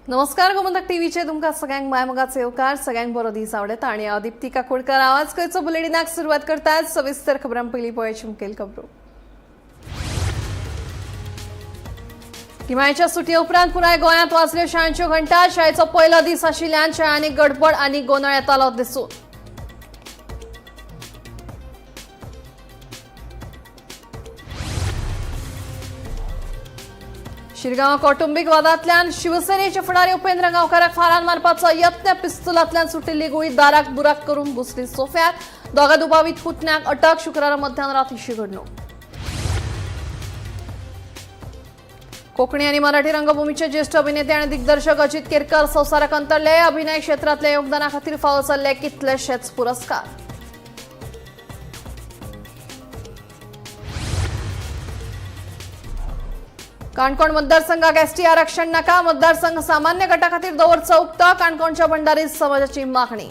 नमस्कार गोमंतक टीव्हीचे तुमका सगळ्यांक मायमोगाचे येवकार सगळ्यांक बरो दीस आवडत आणि दीप्ती काकोडकर आवाज खंयचो बुलेटिनाक सुरवात करतात सविस्तर खबरां पयलीं पळोवची मुखेल खबरो। गिमाळ्याच्या सुटये उपरांत पुराय गोंयांत वाजल्यो शाळांच्यो घंटा। शाळेचो पयलो दीस आशिल्ल्यान शाळांनी गडबड आनी गोंधळ येतालो दिसून। शिरगांव कौटुंबिक वादांतल्यान शिवसेनेचे फुडारी उपेंद्र गांवकाराक फारान मारपाचो यत्न पिस्तुलांतल्यान सुटिल्ली गुळी दाराक बुराक करून घुसली सोफ्यात। दोगा दुबावीत पुतण्याक अटक। शुक्रारा मध्यान रातीची घडणूक। कोंकणी आनी मराठी रंगभूमीचे ज्येष्ठ अभिनेते आनी दिग्दर्शक अजित केरकर संवसाराक अंतरले। अभिनय क्षेत्रांतल्या योगदाना खातीर फावो जाल्ले कितलेशेच पुरस्कार। काणकोण मतदारसंघाक एसटी आरक्षण नाका। मतदारसंघ सामान्य गटा खातीर दवरचो उक्त। काणकोणच्या भंडारी समाजाची मागणी।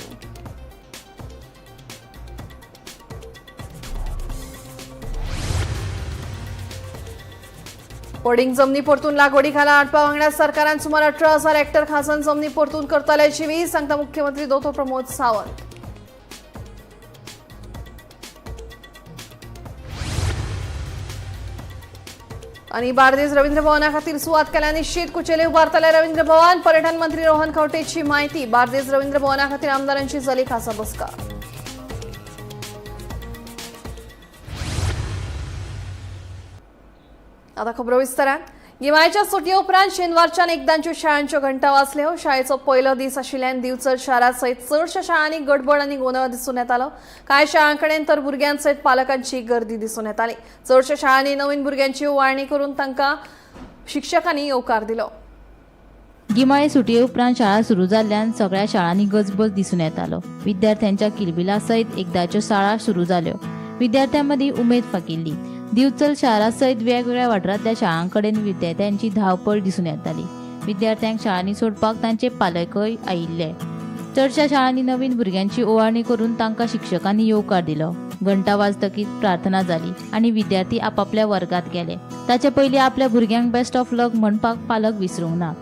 पोडिंग जमनी परतून लागवडी खाला हाडपा वांगडा सरकारान सुमार 18,000 हेक्टर खासन जमनी परतून करतल्याची वीज सांगता मुख्यमंत्री दोतो प्रमोद सावंत। आणि बार्देज रवींद्र भवना खातीर सुवात केल्या निश्चित। कुचेले उबारतले रवींद्र भवन। पर्यटन मंत्री रोहन खंवटेची माहिती। बार्देज रवींद्र भवना खातीर आमदारांची जाली खासा बसका। आता खबरो विस्तारान। गिमाळ्याच्या सुटये उपरांत शेनवारच्यान एकदांच्यो शाळांच्यो घंटा वाजल्यो। शाळेचो पयलो दीस आशिल्ल्यान दिवचल शारा सयत चडशा शाळांनी गडबड आनी गोंधळ दिसून येतालो। कांय शाळांकडेन तर भुरग्यांसयत पालकांची गर्दी दिसून येताली। चडशा शाळांनी नवीन भुरग्यांची ओवाळणी करून तांकां शिक्षकांनी येवकार दिलो। गिमाळे सुटये उपरांत शाळा सुरू जाल्ल्यान सगळ्या शाळांनी गजबज दिसून येतालो। विद्यार्थ्यांच्या किलबिला सयत एकदाच्यो शाळा सुरू जाल्यो। विद्यार्थ्यांमदीं उमेद फाकिल्ली। दिवचल शारा सयत वेगवेगळ्या वाठारांतल्या शाळांकडेन विद्यार्थ्यांची धांवपळ दिसून येताली। विद्यार्थ्यांक शाळांनी सोडपाक तांचे पालकय आयिल्ले। चडशा शाळांनी नवीन भुरग्यांची ओवाळणी करून तांकां शिक्षकांनी येवकार दिलो। घंटा वाजतकीच प्रार्थना जाली आनी विद्यार्थी आपापल्या वर्गात गेले। ताचे पयलीं आपल्या भुरग्यांक बेस्ट ऑफ लक म्हणपाक पालक विसरूंक ना।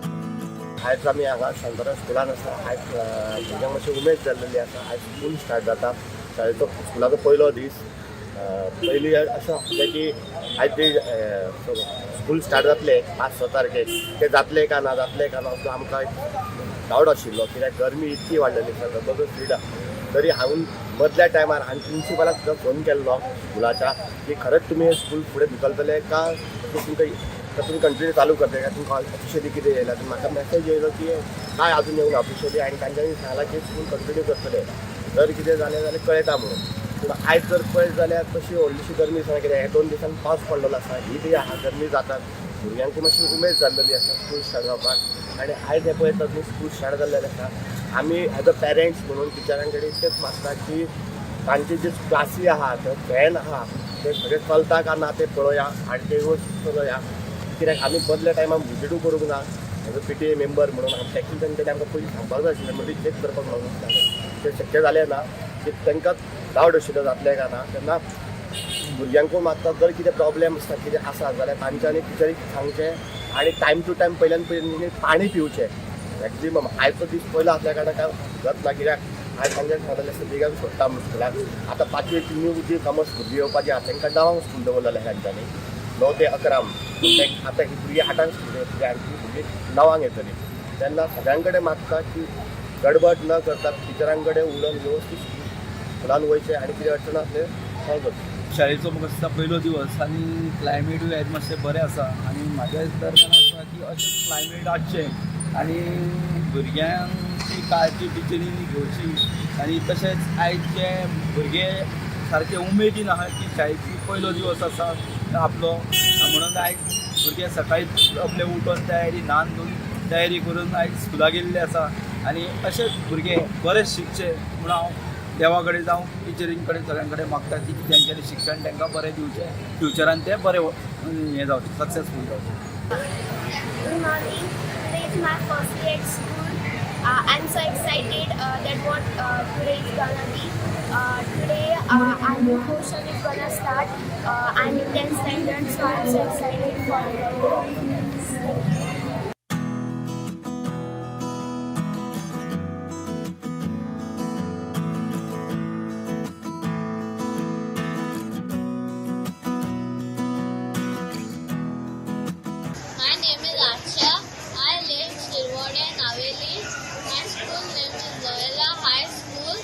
आयज आमी हांगा शांतरा स्कुलान आसा। आयज भुरग्यांक मातशी उमेद जाल्लेली आसा। आयज स्कूल स्टार्ट जाता। शाळेचो स्कुलाचो पयलो दीस। पयलीं अशें आसलें की आयज ते स्कूल स्टार्ट जातले 5-6 तारखेक ते जातले काय ना जातले काय ना असो आमकां डावट आशिल्लो। कित्याक गरमी इतकी वाडलेली आसा जबरदस्त स्पीड तरी हांवें मदल्या टायमार हांवें प्रिंसिपलाक सुद्दां फोन केल्लो स्कुलाच्या की खरेंच तुमी स्कूल फुडें ढकलतले का तुमकां कंटिन्यू चालू करतले काय तुमकां ऑफिशियली कितें येयला। म्हाका मॅसेज येयलो की काय अजून येवन ऑफिशियली आनी तांच्यांनी सांगलां की स्कूल कंटिन्यू करतले जर कितें जालें जाल्यार कळयता म्हणून। पूण आयज जर पळयत जाल्यार तशी व्हडलीशी गरमी आसा कित्याक हे 2 दिसान पावस पडलेलो आसा। ही बी आहा गरमी जातात। भुरग्यांक मातशी उमेद जाल्लेली आसा स्कूल स्टार्ट जावपाक आनी आयज हे पळयतात न्ही स्कूल स्टार्ट जाल्लेले आसा। आमी एज अ पेरंट्स म्हणून टिचरां कडेन इतकेंच मागता की तांचे जे क्लासी आहा ते फॅन आहा ते सगळे चलता काय ना ते पळोवया आनी ते व्यवस्थीत चलोवया। कित्याक आमी बदल्या टायमार विजिटू करूंक ना। एज अ PTA मेंबर म्हणून आमी टॅक्निकल तेणी आमकां पयलीं सांगपाक जाय आशिल्लें म्हणजे चॅक करपाक लागून तें शक्य जालें ना की तांकां डावट आशिल्लो जातलें काय ना। तेन्ना भुरग्यांकूय मागता जर कितें प्रॉब्लेम आसता कितें आसा जाल्यार तांच्यांनी टिचरीक सांगचें आनी टायम टू टायम पयल्यान पाणी पिवचें मॅक्झिमम। आयचो दीस पयलो आसल्या कारणान काय जात ना कित्याक आयज तांच्यान सांगलेलें आसा बेगान सोडटा म्हणून स्कुलाक। आतां 5वी न्यू जी कमर्स भुरगीं येवपाचीं आसा तांकां 9 स्कूल दवरलेलें तांच्यांनी 9 ते 11। आतां ही भुरगीं 8 स्कूल येतलीं आनी ती भुरगीं 9 येतलीं। तेन्ना सगळ्यां कडेन मागता की गडबड न करता टिचरां कडेन उलोवन व्यवस्थीत स्कुलान वयचें आनी कितें अडचण आसलें सॉल्व करचें। शाळेचो म्हाका दिसता पयलो दिवस आनी क्लायमेटूय आयज मातशें बरें आसा आनी म्हाज्या दरम्यान आसा की अशें क्लायमेट आसचें आनी भुरग्यांची काळजी टिचरींनी घेवची आनी तशेंच आयज जे भुरगे सारके उमेदीन आहा की शाळेची पयलो दिवस आसा आपलो म्हणून आयज भुरगे सकाळी आपले उठोन तयारी न्हावन धुवन तयारी करून आयज स्कुलाक गेल्ले आसा आनी अशेंच भुरगे बरें शिकचे म्हणून हांव देवा कडेन जावं टिचरीं कडेन सगळ्यां कडेन मागता की तेंच्यांनी शिक्षण तांकां बरें दिवचें फ्युचरान ते बरें हें जावचें सक्सेसफूल जावचें। Good morning. Today is my first day at school. I'm so excited that what today is gonna be. Today our new portion is gonna start. I'm in 10th standard, so I'm so excited for it. My name is Aksha. I live Shirwade, Naveli. My school name is Loyola High School.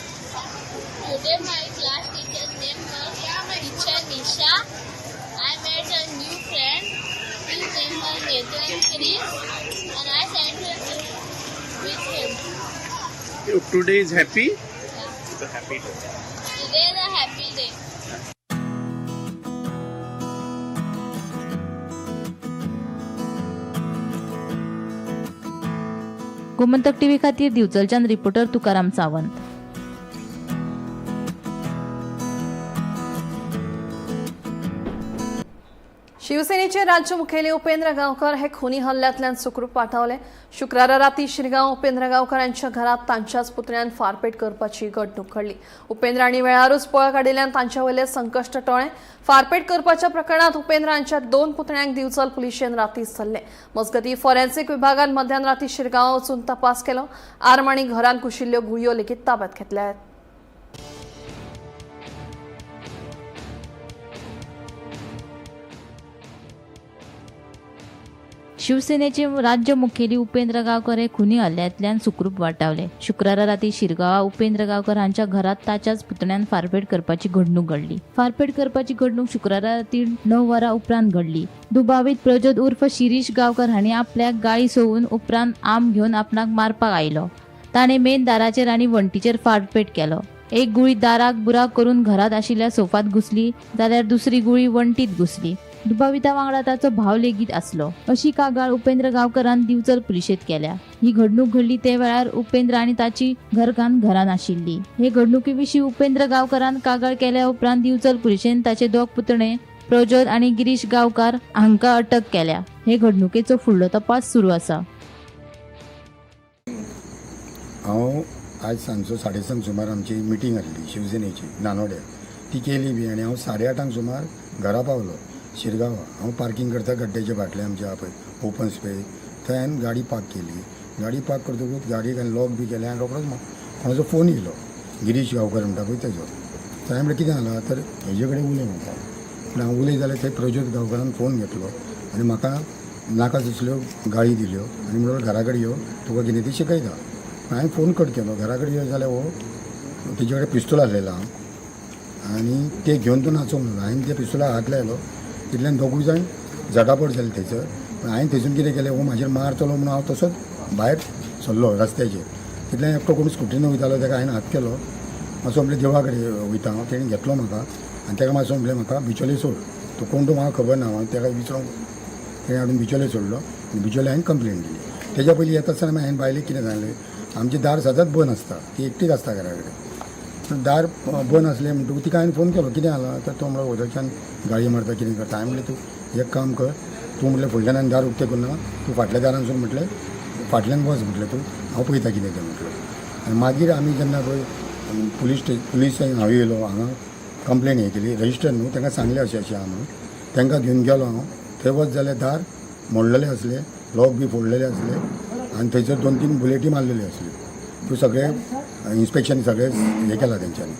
Today my class teacher's name was Teacher Nisha. I met a new friend. His name was Nathan Chris, and I sent him with him. Today is happy. Today is a happy day. Gomantak TV खातीर दिवचलच्यान reporter Tukaram Sawant. शिवसेनेचे राज्य मुखेली उपेंद्र गावकर हे खुनी हल्ल्यातल्यान सुखरूप पाठवले. शुक्रारा राती शिरगांव उपेंद्र गावकरांच्या घरात तांच्याच पुतण्यान फारपेट करपाची घडणूक घडली. उपेंद्रांनी वेळारूच पळ काडिल्ल्यान तांच्या वयले संकश्ट टळ्ळे. फारपेट करपाच्या प्रकरणात उपेंद्र हांच्या 2 पुतण्यांक दिवचल पुलिशेन रातीच धरले. मजगती फॉरेन्सिक विभागान मध्यान राती शिरगांव वचून तपास केलो. आर्म आनी घरांत कुशिल्ल्यो गुळयो लेगीत ताब्यात घेतल्यात. शिवसेनेचे राज्य मुखेली उपेंद्र गावकर हे खुनी हल्ल्यातल्यान सुखरूप वाटावले. शुक्रारा राती शिरगांवा उपेंद्र गावकर हांच्या घरात ताच्याच पुतण्यान फारपेट करपाची घडणूक घडली. फारपेट करपाची घडणूक शुक्रारा राती 9 वरां उपरांत घडली. दुबावीत प्रज्योत उर्फ शिरीश गावकर हांणी आपल्याक गाळी सोवून उपरांत आम घेवन आपणाक मारपाक आयलो. ताणें मेन दाराचेर आनी वण्टीचेर फारपेट केलो. एक गुळी दाराक बुराक करून घरात आशिल्ल्या सोफात घुसली जाल्यार दुसरी गुळी वण्टीत घुसली. दुबाविता वांगडा ताचो भाव लेगीत आसलो. अशी कागाळ उपेंद्र गावकरान दिवचल पुलिशेंत केल्या. ही घडणूक घडली ते वेळार उपेंद्र आनी ताची घरकान्न घरान आशिल्ली. हे घडणुके विशीं उपेंद्र गावकरान कागाळ केल्या उपरांत दिवचल पुलिशेन ताचे 2 पुतणे प्रज्योत आनी गिरीश गावकार हांकां अटक केल्या. हे घडणुकेचो फुडलो तपास सुरू आसा. हांव आज सांजचो 5:30 सुमार आमची मिटींग आसली शिवसेनेची नानोड्या. ती केली बी आनी हांव 8:30 सुमार घरा पावलो शिरगांवा. हांव पार्किंग करता गड्ड्याचे फाटले आमच्या पळय ओपन स्पेस थंय हांवें गाडी पार्क केली. गाडी पार्क करतकूच गाडयेक हांवें लॉक बी केलें आनी रोखडोच कोणाचो फोन येयलो गिरीश गांवकर म्हणटा पळय तेजो. थंय म्हणलें कितें जालां तर हेजे कडेन उलय म्हणटा. पूण हांव उलय जाल्यार थंय प्रज्योत गांवकरान फोन घेतलो आनी म्हाका नाका तसल्यो गाळी दिल्यो आनी म्हणून घरा कडेन यो तुका कितें ती शिकयता. हांवें फोन कट केलो. घरा कडेन यो जाल्यार हो तेजे कडेन पिस्तूल आसलेलो हांव आनी ते घेवन तो नाचो म्हणून हांवें त्या पिस्तूलाक हात लायलो. तितल्यान 2 जाण झटापट जाली थंयसर. पण हांवें थंयसून कितें केलें हो म्हाजेर मारतलो म्हणून हांव तसोच भायर सरलो रस्त्याचेर. तितल्यान एकटो कोण स्कुटीन वयतालो ताका हांवें हात केलो. मातसो म्हणलें देवळा कडेन वयता हांव. तेणें घेतलो म्हाका आनी ताका मातसो म्हणलें म्हाका बिचोले सोड. तो कोण तो म्हाका खबर ना. हांव ताका विचारूंक तेणें हाडून बिचोले सोडलो आनी बिचोले हांवें कंप्लेन दिली. तेज्या पयलीं येता आसतना हांवें बायलेक कितें सांगलें आमचें दार सदांच बंद आसता. ती एकटीच आसता घरा कडेन. दार बंद आसलें म्हणटकूच तिका हांवें फोन केलो कितें जालां तर तो म्हणलो वदळच्यान गाळी मारता कितें करता. हांवें म्हणलें तूं एक काम कर तूं म्हटलें फुडल्यान दार उक्तें करना तूं फाटल्या दारांसून म्हटलें फाटल्यान वच म्हटलें तूं हांव पळयता कितें तें म्हटलें. आनी मागीर आमी जेन्ना पळय पुलीस हांव येयलो हांगा कंप्लेन हें केली रजिस्टर न्हू तांकां सांगलें अशें अशें आहा म्हणून. तांकां घेवन गेलो हांव. थंय वच जाल्यार दार मोडलेलें आसलें लॉक बी फोडलेले आसले आनी थंयसर 2-3 बुलेटी मारलेली आसली. त्यो सगळे इन्स्पेक्शन सगळें हें केलां तेंच्यांनी.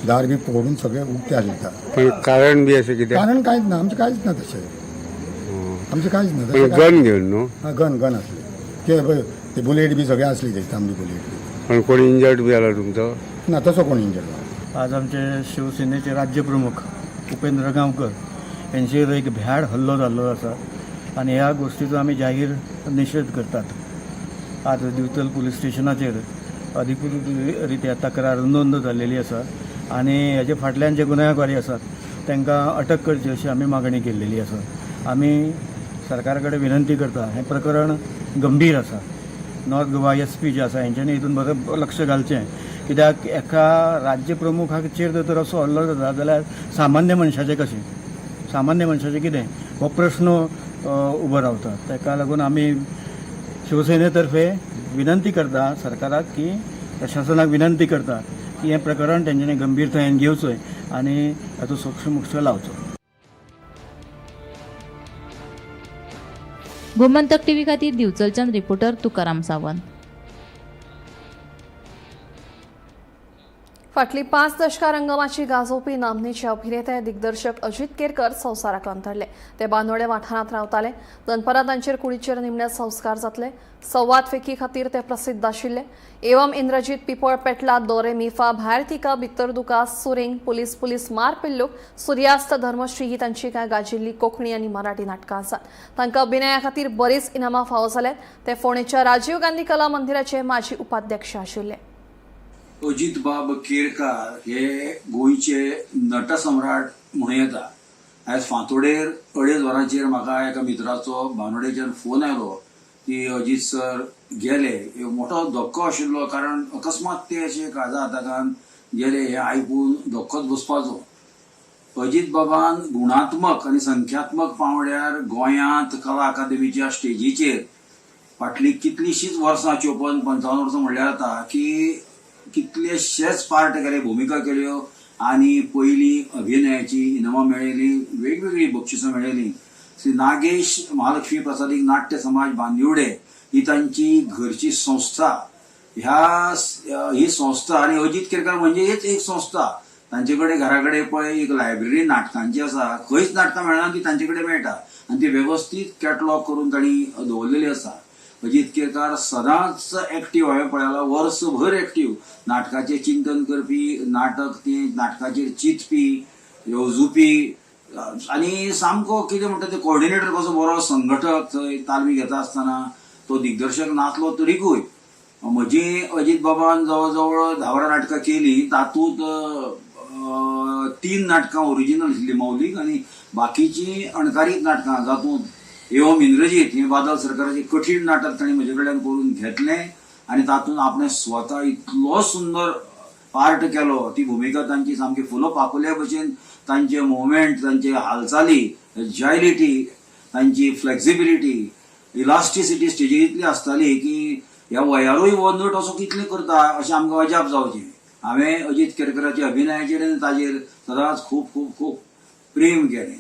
दार बी फोडून सगळें उक्तें हाडटा. पण कारण बी अशें कितें कारण कांयच ना. आमचें कांयच ना तशें. आमचें कांयच ना. पण गन घेवन न्हू. हां गन आसलें. ते पळय ते बुलेट बी सगळें आसली थंय तांबडी बुलेट बी. पण कोणी इंजर्ड बी जाला तुमचो. ना तसो कोण इंजर्ड ना. आज आमचे शिवसेनेचे राज्य प्रमुख उपेंद्र गांवकर यांचेर एक भ्याड हल्लो जाल्लो आसा आनी ह्या गोष्टीचो आमी जाहीर निशेध करतात. आज दिवचल पुलीस स्टेशनाचेर अधिकृत रित्या तक्रार नोंद जाल्लेली आसा आनी हेजे फाटल्यान जे गुन्हेगारी आसात तांकां अटक करची अशी आमी मागणी केल्लेली आसा. आमी सरकारा कडेन विनंती करता हें प्रकरण गंभीर आसा. नॉर्थ गोवा SP जे आसा हेंच्यांनी हितून बरें लक्ष घालचें. कित्याक एका राज्य प्रमुखाचेर जर असो हल्लो जाता जाल्यार सामान्य मनशाचें कशें सामान्य मनशाचें कितें हो प्रश्न उबो रावता. ताका लागून आमी शिवसेनेतर्फे विनंती करता सरकाराक की प्रशासनाक विनंती करता की हें प्रकरण तेंच्यांनी गंभीरतायेन घेवचें आनी हाचो सोक्ष लावचो. गोमंतक टीव्ही खातीर दिवचलच्यान रिपोर्टर तुकाराम सावंत. फाटली 5 दशकां रंगमाची गाजोवपी नामनेचे अभिनेते दिग्दर्शक अजित केरकर संवसाराक अंतरले. ते बांदोडे वाठारांत रावताले. दनपारां तांचेर कुडीचेर निमणे संस्कार जातले. संवाद फेकी खातीर ते प्रसिद्ध आशिल्ले. एवम इंद्रजीत पिपळ पेटला, दोरे मिफा, भायर तिका, भितर दुका, सुरिंग, पुलीस पुलीस, मार पिल्लूक, सूर्यास्त, धर्मश्री ही तांची कांय गाजिल्ली कोंकणी आनी मराठी नाटकां आसात. तांकां अभिनया खातीर बरीच इनामां फावो जाल्यात. ते फोंडेच्या राजीव गांधी कला मंदिराचे माजी उपाध्यक्ष आशिल्ले. अजित बाब केरकार हे गोंयचे नटसम्राट म्हणूं येता. आयज फांतोडेर 2:30 वरांचेर म्हाका एका मित्राचो बांदोडेच्यान फोन आयलो की अजित सर गेले. मोठो धक्को आशिल्लो, कारण अकस्मात ते अशे काळजा हाताकान गेले हे आयकून धक्कोच बसपाचो. अजित बाबान गुणात्मक आनी संख्यात्मक पांवड्यार गोंयांत कला अकादमीच्या स्टेजीचेर फाटली कितलीशींच वर्सां 54-55 वर्सां म्हणल्यार जाता की कितलेशेच पार्ट केले, भुमिका केल्यो आनी पयली अभिनयाची इनामां मेळयली, वेगवेगळी बक्षिसां मेळयली. श्री नागेश महालक्ष्मी प्रसादीक नाट्य समाज बांदिवडे ही तांची घरची संस्था. ही संस्था आनी अजित केरकार म्हणजे हीच एक संस्था. तांचे कडेन घरा कडेन पळय एक लायब्ररी नाटकांची आसा. खंयच नाटकां मेळना ती तांचे कडेन मेळटा आनी ती वेवस्थीत कॅटलॉग करून तांणी दवरलेली आसा. अजित केरकार सदांच एक्टीव, हांवें पळयलां वर्सभर एक्टीव. नाटकाचें चिंतन करपी, नाटक ते नाटकाचेर चिंतपी, येवजुपी आनी सामको कितें म्हणटा ते कोऑर्डिनेटर कसो बरो संघटक. थंय तालमी घेता आसतना तो दिग्दर्शक नासलो तरीकूय म्हजी अजित बाबान जवळ जवळ 10 नाटकां केली. तातूंत 3 नाटकां ओरिजिनल आशिल्लीं मौलीक आनी बाकीची अणकारीत नाटकां, जातूंत एवम इंद्रजीत हे बादल सरकाराचे कठीण नाटक तांणी म्हजे कडल्यान करून घेतलें आनी तातूंत आपणें स्वता इतलो सुंदर पार्ट केलो. ती भुमिका तांची सामकी फुलो पाकुल्या भशेन, तांचे मुवमेंट, तांचे हालचाली, एजायलिटी, तांची फ्लेक्सिबिलिटी, इलास्टिसिटी स्टेजीर इतली आसताली की ह्या वयारूय वो नट असो कितले करता अशें आमकां अजाप जावचें. हांवें अजित केरकराच्या अभिनयाचेर आनी ताचेर सदांच खूब खूब खूब प्रेम केलें.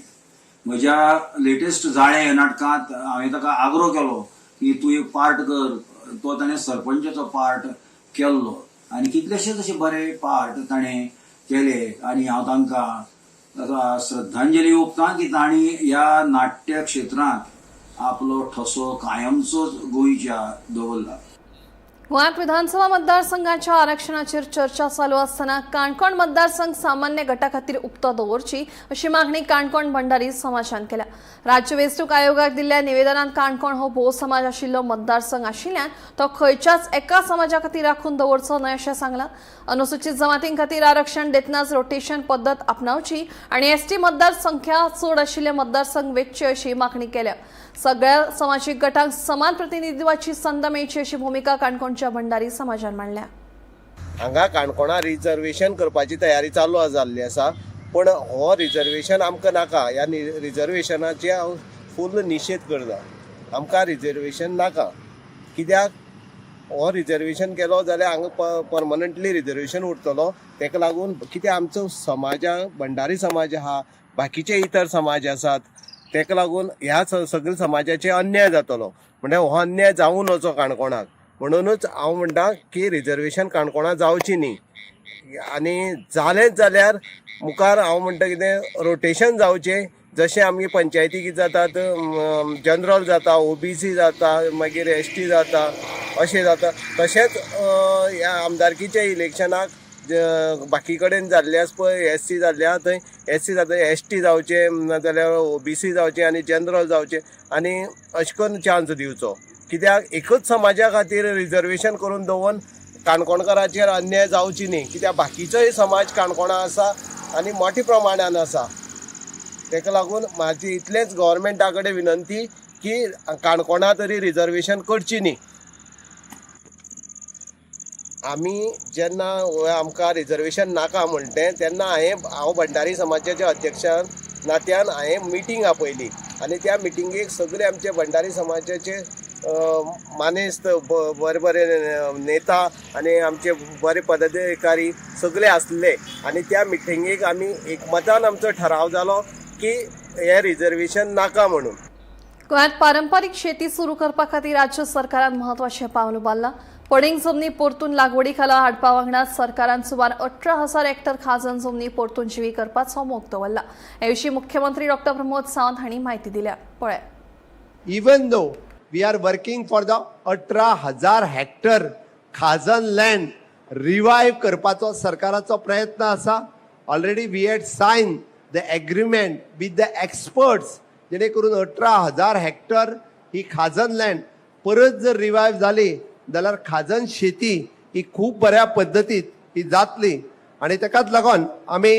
म्हज्या लेटेस्ट जाळे ह्या नाटकांत हांवें ताका आग्रो केलो की तूं एक पार्ट कर. तो ताणें सरपंचाचो पार्ट केल्लो आनी कितलेशेच अशे बरे पार्ट ताणें केले आनी हांव तांकां श्रद्धांजली ओंपतां की तांणी ह्या नाट्य क्षेत्रांत आपलो ठसो कायमचोच गोंयच्या दवरला. गोंयांत विधानसभा मतदारसंघाच्या आरक्षणाचेर चर्चा चालू आसतना काणकोण मतदारसंघ सामान्य गटा खातीर उक्तो दवरची अशी मागणी काणकोण भंडारी समाजान केल्या. राज्य वेंचणूक आयोगाक दिल्ल्या निवेदनांत काणकोण हो भोव समाज आशिल्लो मतदारसंघ आशिल्ल्यान तो खंयच्याच एका समाजा खातीर राखून दवरचो न्हय अशें सांगलां. अनुसूचित जमातीं खातीर आरक्षण दितनाच रोटेशन पद्दत आपणावची आनी एसटी मतदारसंख्या चड आशिल्ले मतदारसंघ वेंचचे अशी मागणी केल्या. सगळ्या समाजीक गटांक समान प्रतिनिधित्वाची संद मेळची अशी भुमिका काणकोणच्या भंडारी समाजान मांडल्या. हांगा काणकोणा रिजर्वेशन करपाची तयारी चालू जाल्ली आसा, पण हो रिजर्वेशन आमकां नाका. ह्या रिजर्वेशनाचे हांव फूल निशेध करता. आमकां रिजर्वेशन नाका. कित्याक हो रिजर्वेशन केलो जाल्यार हांगा परमनंटली रिजर्वेशन उरतलो. ताका लागून कितें आमचो समाजाक भंडारी समाज आहा, बाकीचे इतर समाज आसात, ताका लागून ह्या सगळ्या समाजाचे अन्याय जातलो. म्हणजे हो अन्याय जावं नजो काणकोणाक. म्हणूनच हांव म्हणटा की रिजर्वेशन काणकोणा जावची न्ही. आनी जालेंच जाल्यार मुखार हांव म्हणटा कितें रोटेशन जावचें. जशें आमगे पंचायती जातात, जनरल जाता, ओबीसी जाता, मागीर एसटी जाता, अशें जाता. तशेंच ह्या आमदारकीच्या इलेक्शनाक बाकी कडेन जाल्ले आसा पळय, एससी जाल्ले आहा थंय एससी जाता, एसटी जावचे नाजाल्यार ओबीसी जावचे आनी जनरल जावचे आनी अशें करून चान्स दिवचो. कित्याक एकच समाजा खातीर रिजर्वेशन करून दवरून काणकोणकाराचेर अन्याय जावची न्ही. कित्याक बाकीचोय समाज काणकोणा आसा आनी मोठ्या प्रमाणान आसा. ताका लागून म्हाजी इतलेंच गव्हर्मेंटा कडेन विनंती की काणकोणा तरी रिजर्वेशन करची न्ही. आमी जेन्ना आमकां रिजर्वेशन नाका म्हणटें तेन्ना हांव भंडारी समाजाच्या अध्यक्षा नात्यान हांवें मिटींग आपयली आनी त्या मिटिंगेक सगळे आमचे भंडारी समाजाचे मानेस्त बरे बरे नेता आनी आमचे बरे पदाधिकारी सगळे आसले आनी त्या मिटिंगेक आमी एकमतान आमचो ठराव जालो की हें रिजर्वेशन नाका म्हणून. गोंयांत पारंपारीक शेती सुरू करपा खातीर राज्य सरकारान म्हत्वाचें पावल उबारलां. पडींग जमनी परतून लागवडीखाला हाडपा वांगडा सरकारान सुमार 18,000 हेक्टर खाजन जमनी परतून जिवी करपाचो मोग दवरला. हे विशीं मुख्यमंत्री डॉ. प्रमोद सावंत हांणी म्हायती दिल्या. पळय. Even though we are working for the 18,000 hectare खाजन लँड रिवाइव करपाचो सरकाराचो प्रयत्न आसा. Already we had sign the agreement with the experts जेणे करून 18,000 हेक्टर ही खाजन लँड परत जर रिवाइव जाली जाल्यार खाजन शेती ही खूब बऱ्या पद्दतीत ही जातली. आणि ताकाच लागून आमी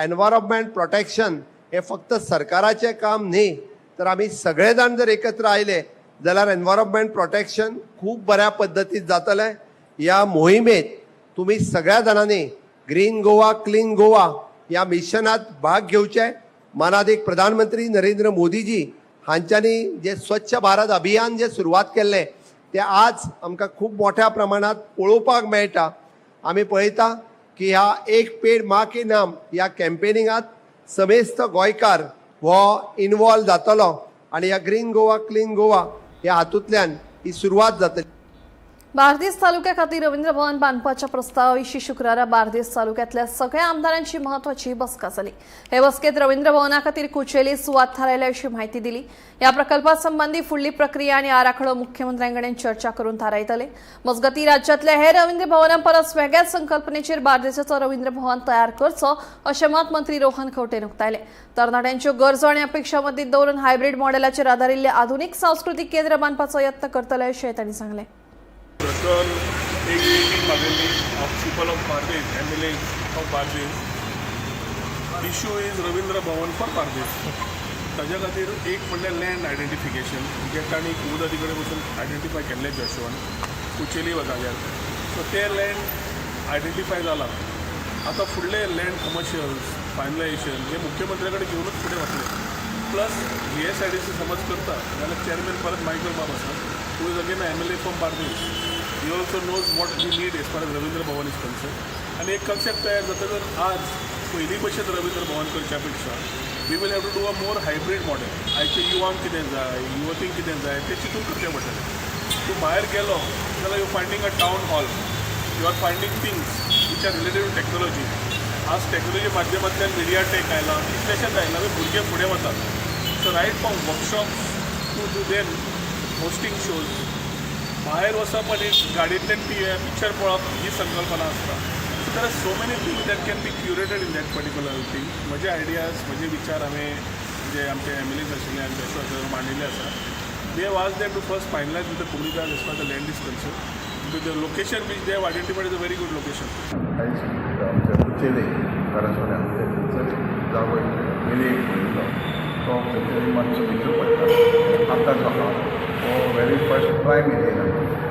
एनवायरमेंट प्रोटेक्शन हे फक्त सरकाराचें काम न्ही, तर आमी सगळे जाण जर एकत्र आयले जाल्यार एनवायरमेंट प्रोटेक्शन खूब बऱ्या पद्दतीत जातलें. ह्या मोहिमेत तुम्ही सगळ्या जाणांनी ग्रीन गोवा क्लीन गोवा ह्या मिशनात भाग घेवचे. मानाधिक प्रधानमंत्री नरेंद्र मोदीजी हांच्यांनी जे स्वच्छ भारत अभियान जे सुरवात केल्लें ते आज आमकां खूब मोठ्या प्रमाणात पळोवपाक मेळटा. आमी पळयता की ह्या एक पेड माँ के नाम ह्या कॅम्पेनिंगात समेस्त गोंयकार हो इन्वॉल्व जातलो आणि ह्या ग्रीन गोवा क्लीन गोवा ह्या हातूंतल्यान ही सुरवात जातली. बार्देस तालुक्या खातीर रवींद्र भवन बांदपाच्या प्रस्तावा विशीं शुक्रारा बार्देस तालुक्यातल्या सगळ्या आमदारांची महत्वाची बसका जाली. हे बसकेत रवींद्र भवना खातीर कुचेली सुवात थारायल्या अशी माहिती दिली. ह्या प्रकल्पा संबंधी फुडली प्रक्रिया आनी आराखडो मुख्यमंत्र्यांकडेन चर्चा करून थारायतले. मजगती राज्यातल्या हेर रवींद्र भवनां परस वेगळ्याच संकल्पनेचेर बार्देसाचो रवींद्र भवन तयार करचो अशें मत मंत्री रोहन खंवटेन उक्तायलें. तरणाट्यांच्यो गरजो आनी अपेक्षा मतींत दवरून हायब्रीड मॉडेलाचेर आदारिल्लें आधुनीक सांस्कृतीक केंद्र बांदपाचो यत्न करतले अशें तांणी सांगलें. प्रकल एक मीटिंग मागेली of people of Bardez MLA of Bardez. Issue is Ravindra Bhavan for Bardez. ताज्या खातीर एक म्हणल्यार लँड आयडेंटिफिकेशन जे तांणी कुमुदादी कडेन वचून आयडेंटिफाय केल्लें जॉशुआन कुचेली जाग्यार. सो ते लँड आयडेंटिफाय जाला. आतां फुडले लँड कमर्शियल्स फायनलायझेशन हे मुख्यमंत्र्या कडेन घेवनूच फुडें वतले. प्लस GSIDC समज करता जाल्यार चेअरमॅन परत मायकल बाब आसा, who is again an MLA from Bardesh. He also knows what we need as far as Ravindra Bhavan is concerned. आणि एक कन्सेप्ट तयार जाता जर आज पहिली भशेन रवींद्र भवन करच्या पेक्षा we will have to do a more hybrid model. आयच्या युवांक कितें जाय, युवतींक कितें जाय तें चिंतून करचें पडटलें. तूं भायर गेलो जाल्यार you finding a town hall, you are finding things which are related to technology. आज टेक्नॉलॉजी माध्यमांतल्यान मिडिया टेक आयला, तशेंच आयला भुरगे फुडें वतात. So right from workshops to then hosting shows भायर वचप आनी गाडयेंतल्यान पिक्चर पळोवप ही संकल्पना आसता. So there are so many things that can be curated in that particular thing. म्हजे आयडियाज म्हजे विचार हांवें जे आमचे MLAs आशिल्ले आनी तशें मांडिल्ले आसा. They have asked them to first finalise with the community as far the land is concern. The location which they have identified is a very good location. आमच्या कुचेले घरासोऱ्या जागो गेली तो मातसो भितर पडटा. आतां म्हाका हो व्हेरी फर्स्ट ट्राय केलेला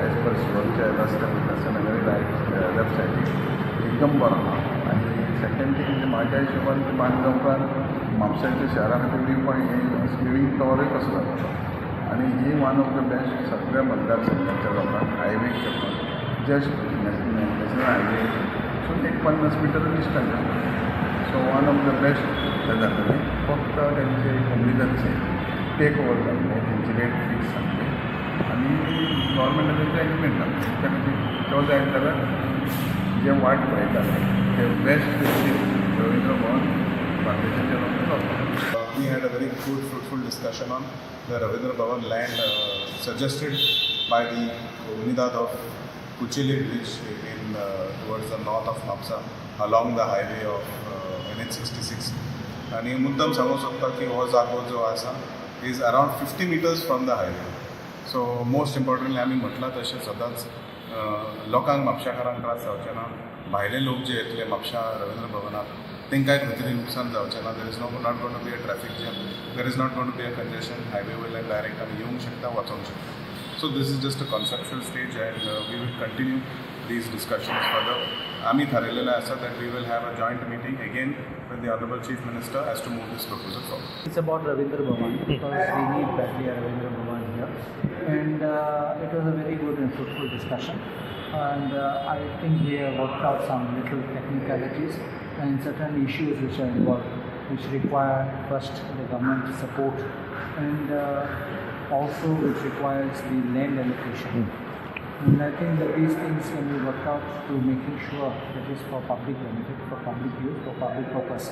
एज पर शिवमच्या रस्त्यान व्हेरी लेफ्ट सायडीक एकदम बरो आहा. आनी सेकंड थींग म्हणजे म्हाज्या हिशोबान बांदगांवकार म्हापशाच्या शहरा खातीर व्यू पॉयंट हे लिवींग टॉवरूय कसो जाता. आनी ही वन ऑफ द बेस्ट सगळ्या मतदारसंघाच्या लोकांक हायवे करपाक जस्ट नॅशनल हायवे सो एक 50 metre distance. So one of the best जातले. फक्त तेंचे उमेदनचे टेक ओवर जाल्ले, तेंची रेट फिक्स जाल्ली आनी गव्हर्मेंटान तेंचे एग्रीमेंट जाल्ले. त्या खातीर तो जाय जाल्यार जे वाट पळयताले ते बेस्ट रवींद्र भवन बार्देशाचे लोक जाता. We had a very good, fruitful discussion on the Ravindra Bhavan land suggested by the comunidad of Kuchili village towards the north of Mapsa along the highway of NH66. आणि मुद्दम सांगू शकता की हो जागो जो आसा is around 50 meters from the highway. So most importantly आमी म्हटलां तशें सदांच लोकांक म्हापशाकारांक त्रास जावचे ना. भायले लोक जे येतले म्हापशा रवींद्र भवनाक तेंकांय खंय तरी नुकसान जावचें ना. There is not gone to be a traffic jam, there is not gone to be a congestion. Highway वयल्यान डायरेक्ट आमी येवंक शकता, वचोंक शकता. So this is just a conceptual stage and we will continue these discussions further. आम्ही ठरलेलं असं that we will have a joint meeting again with the Honorable Chief Minister as to move this proposal forward. It's about Ravindra Bhavan because we need badly a Ravindra Bhavan here, and it was a very good and fruitful discussion. And I think we have worked out some little technicalities and certain issues which are involved, which require first the government support and also which requires the land allocation. And I think that these things can be worked out to making sure that it's for public benefit, for public use, for public purpose.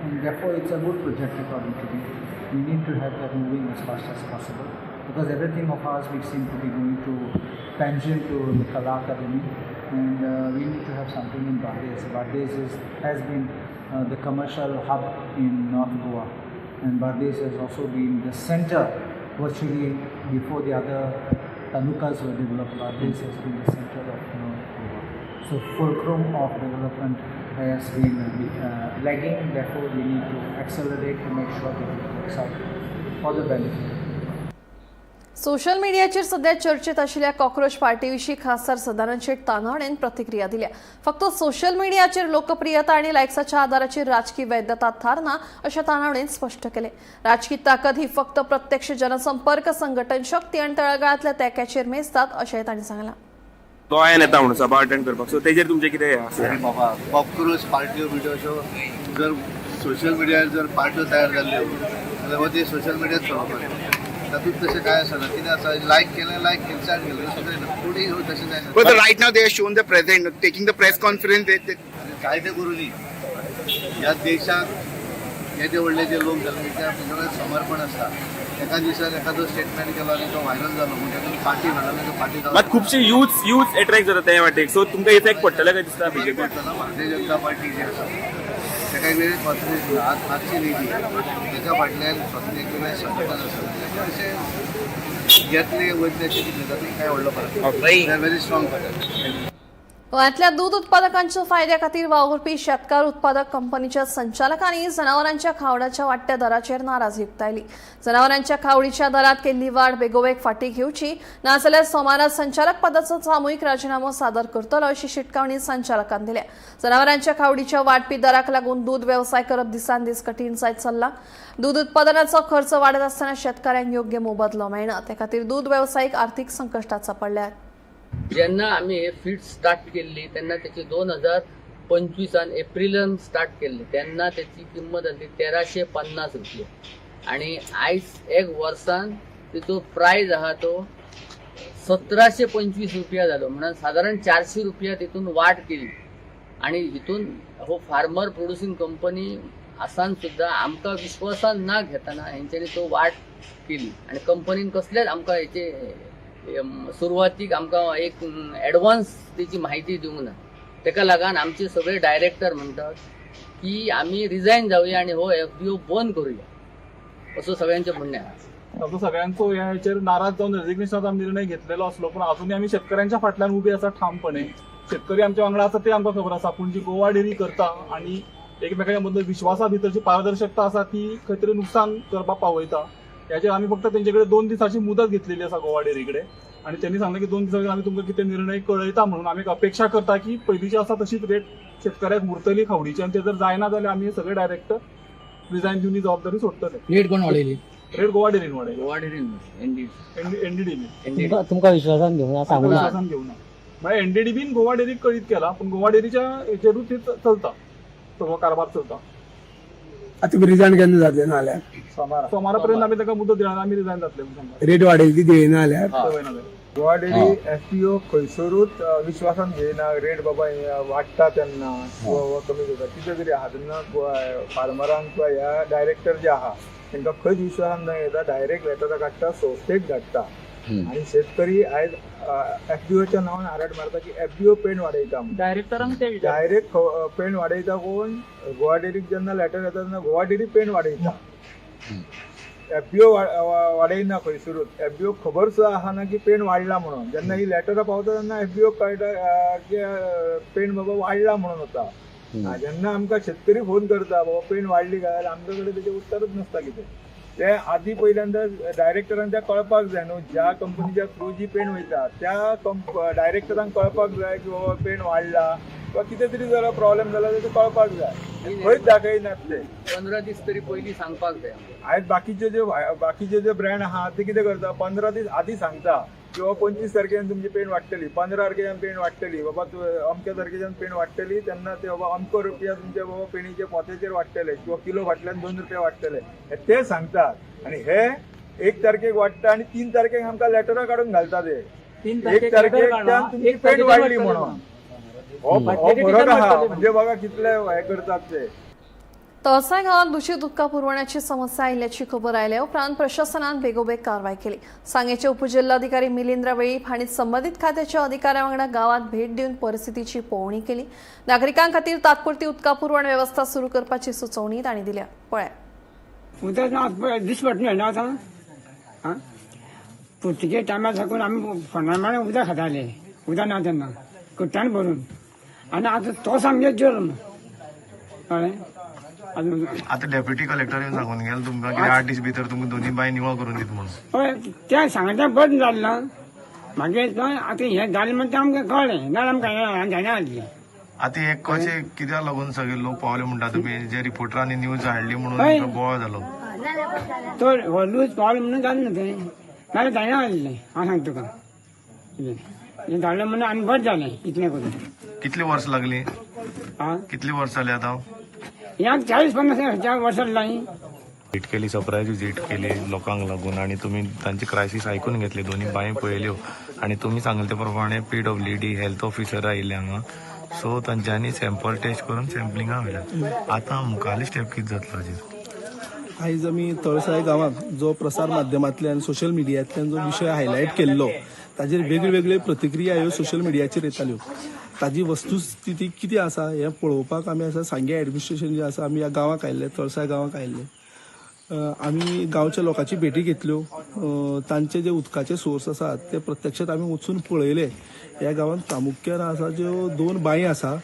And therefore it's a good project according to me. We need to have that moving as fast as possible because everything of ours we seem to be going to tangent to the Kala Academy, and we need to have something in Bardes. Bardes has been the commercial hub in North Goa, and Bardes has also been the center virtually before the other talukas were developed. Bardes has been the center of North Goa. So fulcrum of development has been lagging, therefore we need to accelerate to make sure that it works out for the benefit. Social मीडियाचेर सध्या चर्चेत आशिल्ल्या cockroach पार्टीविशीं खासदार सदानंद शेट तानावडेन प्रतिक्रिया दिल्या. फक्त social मीडियाचेर लोकप्रियता आनी लायक्साच्या आदाराचेर राजकीय वैधता थारना अशें तानावडेन स्पश्ट केलें. राजकीय ताकद ही फक्त प्रत्यक्ष जनसंपर्क, संघटन शक्ती आनी तळागाळांतल्या तेक्याचेर मेजतात अशेंय तांणी सांगलां. तो आयन येता म्हणून सभा अटेंड करपाक, सो तेजेर तुमचें कितें आसा? बाबा कॉक्रोच पार्ट्यो बिट्यो अश्यो जर सोशल मिडियार जर पार्ट्यो तयार जाल्ल्यो जाल्यार ते सोशल मिडियात चलोवपाक तातूंत तशें काय आसना. कितें आसा लायक केलें कॅन्सल केलें सगळें फुडें तशें जायना. But right now they are shown the present, taking the press conference. काय ते करूं न्ही. ह्या देशाक हे जे व्हडले जे लोक जाले त्या सगळें समर्पण आसता. एका दिसान एखादो स्टेटमेंट केलो आनी तो व्हायरल जालो म्हणून तातूंत फाटी म्हणून फाटी जालो. मात खुबशे यूथ एट्रॅक्ट जाता त्या वाटेक, सो तुमकां इफेक्ट पडटले काय दिसता बीजेपी? भारतीय जनता पार्टी जी आसा ताका एक वेगळीच स्वातंत्र्य आज मागची न्ही ताच्या फाटल्यान स्वतंत्र एक वेगळें संघटन आसा अशें घेतले वयतले अशें कितें तातूंत काय व्हडलो फरक व्हेरी स्ट्रॉंग फरक. गोंयांतल्या दूध उत्पादकांच्या फायद्या खातीर वावुरपी शेतकार उत्पादक कंपनीच्या संचालकांनी जनावरांच्या खावडाच्या वाडट्या दराचेर नाराजी उक्तायली. जनावरांच्या खावडीच्या दरात केल्ली वाड बेगोबेग फाटीं घेवची नाजाल्यार सोमारा संचालक पदाचो सामुहीक राजिनामो सादर करतलो अशी शिटकावणी संचालकान दिल्या. जनावरांच्या खावडीच्या वाडपी दराक लागून दूध वेवसाय करप दिसान दीस कठीण जायत चल्ला. दूध उत्पादनाचो खर्च वाडत आसतना शेतकऱ्यांक योग्य मोबदलो मेळना, ते खातीर दूध वेवसायीक आर्थीक संकश्टात सापडल्यात. जेन्ना आमी हे फीड स्टार्ट केल्ली तेन्ना तेची 2025 एप्रिलान स्टार्ट केल्ली तेन्ना तेची किंमत आसली 1350 रुपया आणि आयज एक वर्सान तिचो प्रायस आहा तो 1725 रुपया जालो. म्हणून साधारण 400 रुपया तितून वाड केली आणि हितून हो फार्मर प्रोड्युसिंग कंपनी आसान सुद्धा आमकां विश्वासान ना घेतना हेंच्यांनी तो वाड केली आणि कंपनीन कसलेच आमकां हेचे सुरवातीक आमकां एक एडवान्स तेची म्हायती दिवंक ना. तेका लागून आमचे सगळे डायरेक्टर म्हणटात की आमी रिजायन जावया आणि हो FPO बंद करूया असो सगळ्यांचें म्हणणें आसा. असो सगळ्यांचो ह्या हेचेर नाराज जावन रेजिग्नेशनाचो निर्णय घेतलेलो असलो पण अजूनय आमी शेतकऱ्यांच्या फाटल्यान उबे आसा ठामपणे. शेतकरी आमच्या वांगडा आसा ते आमकां खबर आसा, पूण जी गोवा डेरी करता आणि एकमेकांच्या मदीं विश्वासा भितर जी पारदर्शकता आसा ती खंय तरी नुकसान करपाक पावयता. ह्याचेर आमी फक्त तेंचे कडेन 2 दिसाची मुदत घेतलेली आसा गोवा डेरी कडेन आणि त्यांनी सांगलें की 2 दिसांनी आमी तुमकां कितें निर्णय कळयता म्हणून. आमी अपेक्षा करता की पयलींची आसा तशीच रेट शेतकऱ्याक उरतली खावडीची आणि ते जर जायना जाल्यार आमी सगळे डायरेक्टर रिजायन दिवन जबाबदारी सोडटले. रेट कोण वाडयली? रेट गोवा डेरीन वाडयली. गोवा डेरीन NDDB तुमकां विश्वासान घेवना सांगू ना. विश्वासान घेवना म्हणजे NDDBन गोवा डेरीक कळीत केला पण गोवा डेरीच्या हेचेरूच ते चलता, सगळो कारभार चलता. आता रिजायन केन्ना जातले ना जाल्यार सोमारा आमी ताका मुदत दिला आमी रिजायन जातले. रेट वाडयली ती ना जाल्यार गोवा डेरी FPO खंयसरूच विश्वासान घेयना. रेट बाबा वाडटा तेन्ना किंवा कमी जाता कितें तरी आहा तेन्ना फार्मरांक किंवा ह्या डायरेक्टर जे आहा तांकां खंयच विश्वासान न घेता. डायरेक्ट लेटरां काडटा, संस्थेक धाडटा आणि शेतकरी आयज FPOच्या नांवान आराट मारता की FPO पेंड वाडयता. डायरेक्टरांक डायरेक्ट पेंड वाडयता कोण? गोवा डेरीक जेन्ना लेटर येता तेन्ना गोवा डेरी पेंड वाडयता. FPO वाडयना खंयसरूच. FPO खबर सुद्दां आसना की पेंड वाडला म्हणून. जेन्ना ही लेटरां पावता तेन्ना FPO कळटा की पेंड बाबा वाडला म्हणून वता. जेन्ना आमकां शेतकरी फोन करता बाबा पेंड वाडली काय जाल्यार आमचे कडेन तेजें उत्तरच नासता कितें. ते आदी पहिल्यांदा डायरेक्टरांक त्या कळपाक जाय न्हू. ज्या कंपनीच्या थ्रू जी पेंड वयता त्या डायरेक्टरांक कळपाक जाय की बाबा पेंड वाडला किंवा कितें तरी जर प्रॉब्लेम जाला जाल्यार ते कळपाक जाय. खंयच दाखयनात ते. 15 दीस तरी पयलीं सांगपाक जाय. आयज बाकीचे जे ब्रँड आहा ते कितें करता 15 दीस आदी सांगता की बाबा 25 तारखेच्यान तुमची पेंड वाडटली, 15 तारखेच्यान पेंड वाडटली, बाबा अमक्या तारखेच्यान पेंड वाडटली तेन्ना ते बाबा अमको रुपया तुमच्या बाबा पेंडीचे पोत्याचेर वाडटले किंवा किलो फाटल्यान 2 रुपया वाडटले ते सांगतात. आणि हे 1 तारखेक वाडटा आणि 3 तारखेक आमकां लेटरां काडून घालता ते एक तारखेच्यान तुमची पेट वाडली म्हणून हो फरक आहा म्हणजे बघा कितले हे करतात ते. तळसाय गावात दूषित उदका पुरवण्याची समस्या आयिल्ल्याची खबर आयले उपरांत प्रशासनान बेगोबेग कारवाय केली. सांगेचे उपजिल्हाधिकारी मिलिंद्र वेळीप हांणी संबंधित खात्याच्या अधिकाऱ्यां वांगडा गावात भेट दिवन परिस्थितीची पळोवणी केली. नागरिकां खातीर तात्पुरती उदका पुरवण वेवस्था सुरू करपाची सुचोवणी तांणी दिल्या. पळया उदक दिसपट ना आता पुर्तीचे टायमार साकून आमी फॉर्माने उदक खाताले उदक ना तेन्ना कुट्टान भरून आनी आतां तो सामके जोर कळ्ळें. आता डेप्युटी कलेक्टर येवन सांगून गेलो तुमकां की 8 दीस भितर तुमकां दोन्ही बांय निवळ करून दिता म्हणून. हय तें सांगता बंद जालें ना मागीर आतां हें जालें म्हणटा तें आमकां कळ्ळें नाल्यार आमकां जायना आसलें. आता हे कशें कित्याक लागून सगळे लोक पावले म्हणटा तुमी जे रिपोर्टरांनी न्यूज हाडली म्हणून बोवाळ जालो. तो हो लूज पावलो म्हणून जालें ना तें नाल्यार जायना आसलें हांव सांगता तुका. हें जालें म्हणून आनी बरें जालें इतलें करून. कितली वर्स लागली कितली वर्स जाली आता ह्या 40-50 वर्सां जालीं. विजीट केली सरप्राईज विजीट केली लोकांक लागून आणि तुम्ही तांची क्रायसीस आयकून घेतली दोन्ही बांय पळयल्यो आणि तुम्ही सांगले ते प्रमाणे PWD हेल्थ ऑफिसर आयिल्ले हांगा सो तांच्यांनी सॅम्पल टेस्ट करून सॅम्पलिंगा वयल्या. आता मुखावेले स्टेप कितें जातलो हाजेर. आयज आमी तळसाय गांवांत जो प्रसार माध्यमांतल्यान सोशल मिडियांतल्यान जो विशय हायलायट केल्लो ताजेर वेगवेगळ्यो प्रतिक्रिया ह्यो सोशल मिडियाचेर येताल्यो. ताजी वस्तुस्थिती कितें आसा हें पळोवपाक आमी आसा सांगे एडमिनिस्ट्रेशन जें आसा आमी ह्या गांवांक आयिल्ले तळसाय गांवांक आयिल्ले. आमी गांवच्या लोकांची भेटी घेतल्यो. तांचे जे उदकाचे सोर्स आसात ते प्रत्यक्षात आमी वचून पळयले. ह्या गांवांत प्रामुख्यान आसा ज्यो 2 बांय आसा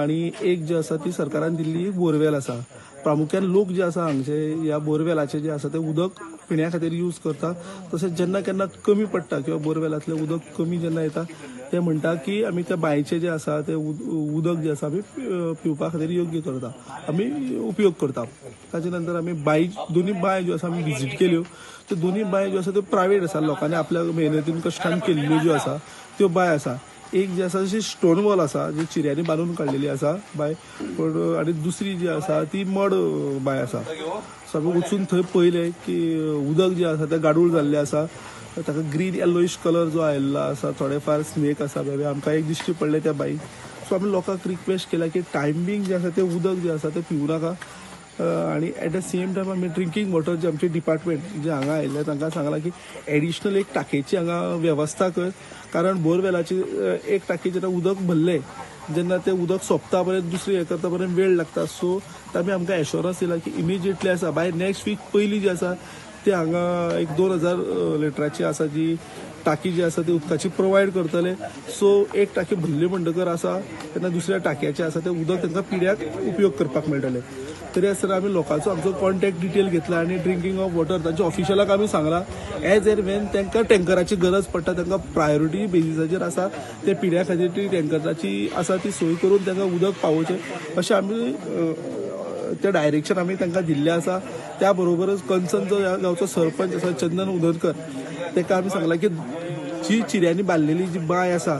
आनी एक जी आसा ती सरकारान दिल्ली बोरवेल आसा. प्रामुख्यान लोक जे आसा हांगचे ह्या बोरवेलाचे जे आसा ते उदक पिण्या खातीर यूज करता. तशेंच जेन्ना केन्ना कमी पडटा किंवा बोरवेलांतलें उदक कमी जेन्ना येता ते म्हणटा की आमी त्या बांयचे जे आसा ते उदक जे आसा आमी पिवपा खातीर योग्य करता आमी उपयोग करता. ताचे नंतर आमी बांय दोनी बांय ज्यो आसा आमी विजीट केल्यो. त्यो दोनी बांय ज्यो आसा त्यो प्रायवेट आसा लोकांनी आपल्या मेहनतीन कश्टान केल्ल्यो ज्यो आसा त्यो बांय आसा. एक जी आसा तशी स्टोन वॉल आसा जी चिऱ्यांनी बांदून काडलेली आसा बाय पण आनी दुसरी जी आसा ती मड बांय आसा. सो आमी वचून थंय पळयलें की उदक जें आसा तें गाडूळ जाल्लें आसा. ताका ग्रीन येलोइश कलर जो आयिल्लो आसा थोडेफार स्नेक आसा बेबे आमकां एक दिश्टी पडले त्या बांयक. सो आमी लोकांक रिक्वेस्ट केला की टायमींग जें आसा तें उदक जें आसा तें पिवू नाका आणि ॲट द सेम टायम आमी ड्रिंकींग वॉटर जे आमचे डिपार्टमेंट जे हांगा आयिल्ले तांकां सांगलां की एडिशनल एक टाकयेची हांगा वेवस्था कर. कारण बोरवेलाची एक टाकी जेन्ना उदक भरलें जेन्ना तें उदक सोंपता पर्यंत दुसरें हें करता पर्यंत वेळ लागता. सो आमी आमकां एश्योरन्स दिला की इमिजिएटली आसा बाय नेक्स्ट वीक पयलीं जी आसा ते हांगा एक 2000 लिटराची आसा जी टाकी जी आसा ती उदकाची प्रोवायड करतले. सो एक टाकी भरली म्हणटकर आसा तेन्ना दुसऱ्या टाकयाचे आसा तें उदक तांकां पिड्याक उपयोग करपाक मेळटलें. तरी आसतना आमी लोकांचो आमचो कॉन्टॅक्ट डिटेल घेतला आनी ड्रिंकींग ऑफ वॉटर तांच्या ऑफिशलाक आमी सांगलां एज एन वेन तांकां टँकराची गरज पडटा तांकां प्रायोरिटी बेजिसाचेर आसा ते पिड्या खातीर ती टँकराची आसा ती सोय करून तांकां उदक पावोवचें अशें आमी तें डायरेक्शन आमी तांकां दिल्लें आसा. त्या बरोबरच कन्सर्न जो ह्या गांवचो सरपंच आसा चंदन उदरकर ताका आमी सांगलां की जी चिऱ्यांनी बांदलेली जी बांय आसा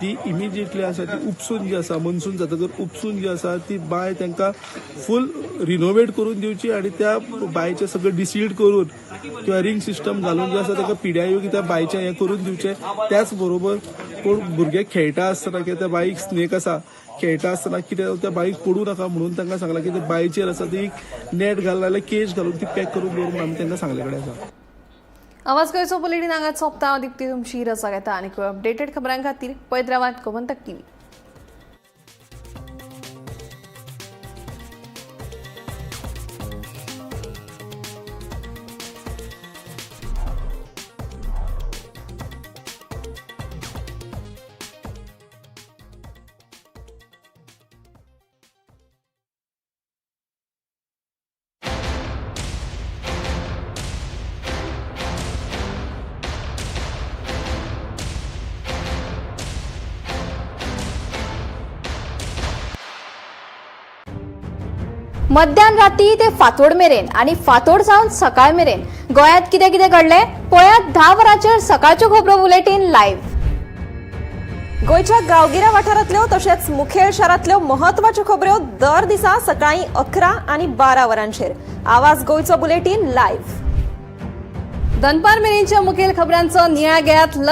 ती इमिजिएटली आसा ती उपसून जी आसा मनसून जातकर उपसून जी आसा ती बांय तांकां फूल रिनोवेट करून दिवची आनी त्या बांयचें सगळें डिसील्ड करून किंवा रिंग सिस्टम घालून जे आसा ताका पिड्या येवं त्या बांयचें हें करून दिवचें. त्याच बरोबर कोण भुरगे खेळटा आसतना किंवा त्या बांयक स्नेक आसा खेळटा आसतना कितें त्या बांयक पडूं नाका म्हणून तांकां सांगलां की त्या बांयचेर आसा ती एक नेट घालून नाल्यार केज घालून ती पॅक करून दवरून आमी तांकां सांगले कडेन आसा. आवाज गोंयचो बुलेटीन हांगाच सोंपता. दिप्ती तुमची रजा घेता आनी अपडेटेड खबरां खातीर पळयत रावात गोमंतक TV. मध्यान राती ते फातोड मेरेन आणि फातोड जावन सकाळ मेरेन गोंयांत कितें कितें घडलें पळयात 10 वरांचेर सकाळच्यो खबरो बुलेटीन लायव्ह. गोंयच्या गांवगिऱ्या वाठारांतल्यो तशेंच मुखेल शारांतल्यो महत्वाच्यो खबरो दर दिसा सकाळीं 11 आनी 12 वरांचेर. आवाज गोंयचो बुलेटीन लायव्ह. दनपार मेरेनच्या मुखेल खबरांचो नियाळ घेयात.